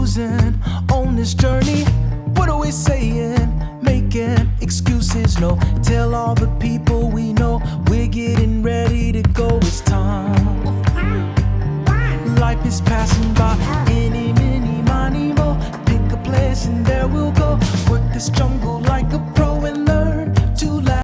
cruising on this journey. What are we saying? Making excuses, no. Tell all the people we know we're getting ready to go. It's time. Life is passing by. Any, mini, money, mo. Pick a place and there we'll go. Work this jungle like a pro and learn to laugh.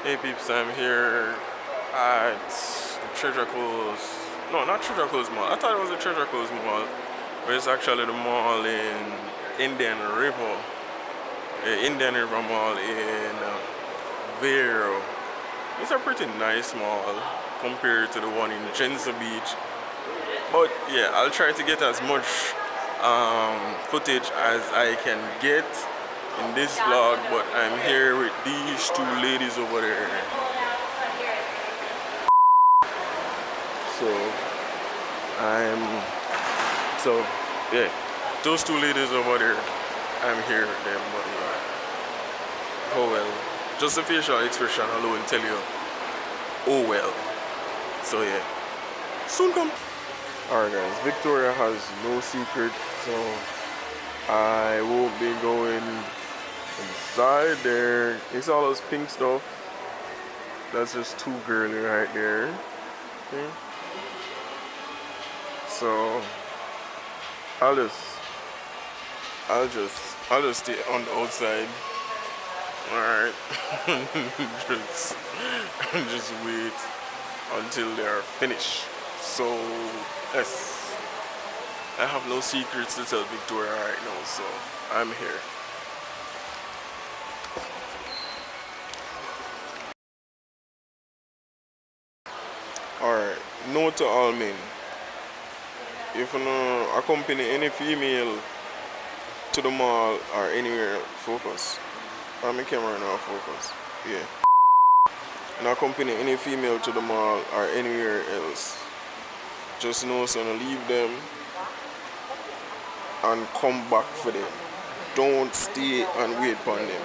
Hey peeps, I'm here at Treasure Coast. No, not Treasure Coast Mall. I thought it was a Treasure Coast Mall, but it's actually the mall in Indian River. The Indian River Mall in Vero. It's a pretty nice mall compared to the one in Genza Beach. But yeah, I'll try to get as much footage as I can get in this vlog, but I'm here with these two ladies over there. So yeah, those two ladies over there, I'm here with them, but yeah. Oh well, just the facial expression alone tell you, oh well. So yeah, soon come. Alright guys, Victoria has no secret, so I won't be going inside there. It's all those pink stuff. That's just too girly right there. Okay. So I'll just stay on the outside. Alright. just wait until they are finished. So yes, I have no secrets to tell Victoria right now, so I'm here. Alright, note to all men. If you accompany any female to the mall or anywhere, focus. My camera now focus. Yeah. And accompany any female to the mall or anywhere else, just know so leave them and come back for them. Don't stay and wait upon them.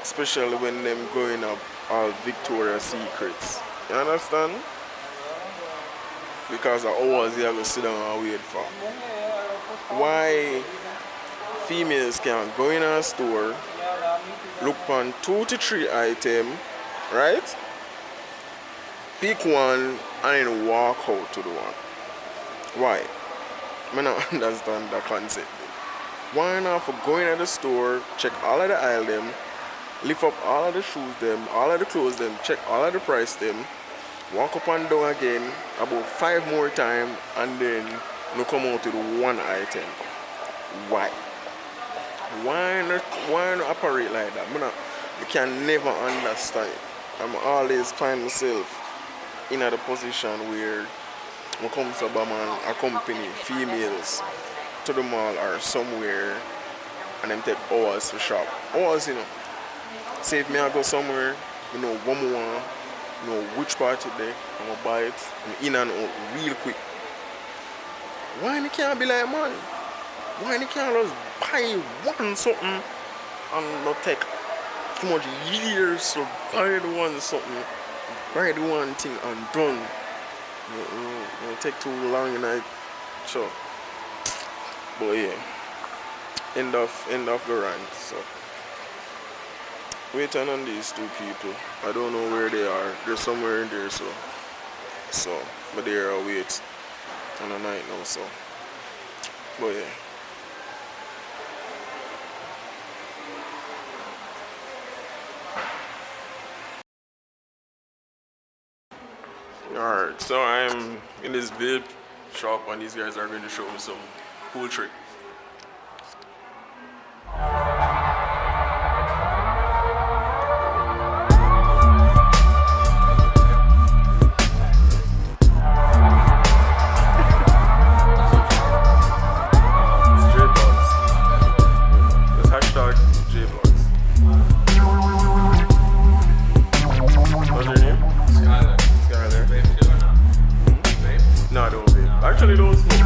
Especially when them going up all Victoria's Secrets. You understand? Because of hours you have to sit down and wait for. Why females can go in a store, look on 2 to 3 items, right? Pick one and then walk out to the one. Why? I don't understand the concept. Why not for going at the store, check all of the aisle them, lift up all of the shoes them, all of the clothes them, check all of the price them, walk up and down again about 5 more times, and then you come out with one item. Why? Why not operate like that? I can never understand. I'm always find myself in a position where I come to Baman accompany females to the mall or somewhere and them take hours to shop. Hours, Say if me I go somewhere, what more want, which part today, I'm gonna buy it, I'm in and out real quick. Why you can't be like man? Why you can't just buy one something and not take too much years to buy the one something, buy the one thing and done? It'll take too long and I sure. But yeah. End of the rant. So waiting on these two people. I don't know where they are. They're somewhere in there, so but they're I'll wait on the night now, so but yeah. Alright, so I'm in this vape shop and these guys are going to show me some cool trick. actually don't smoke.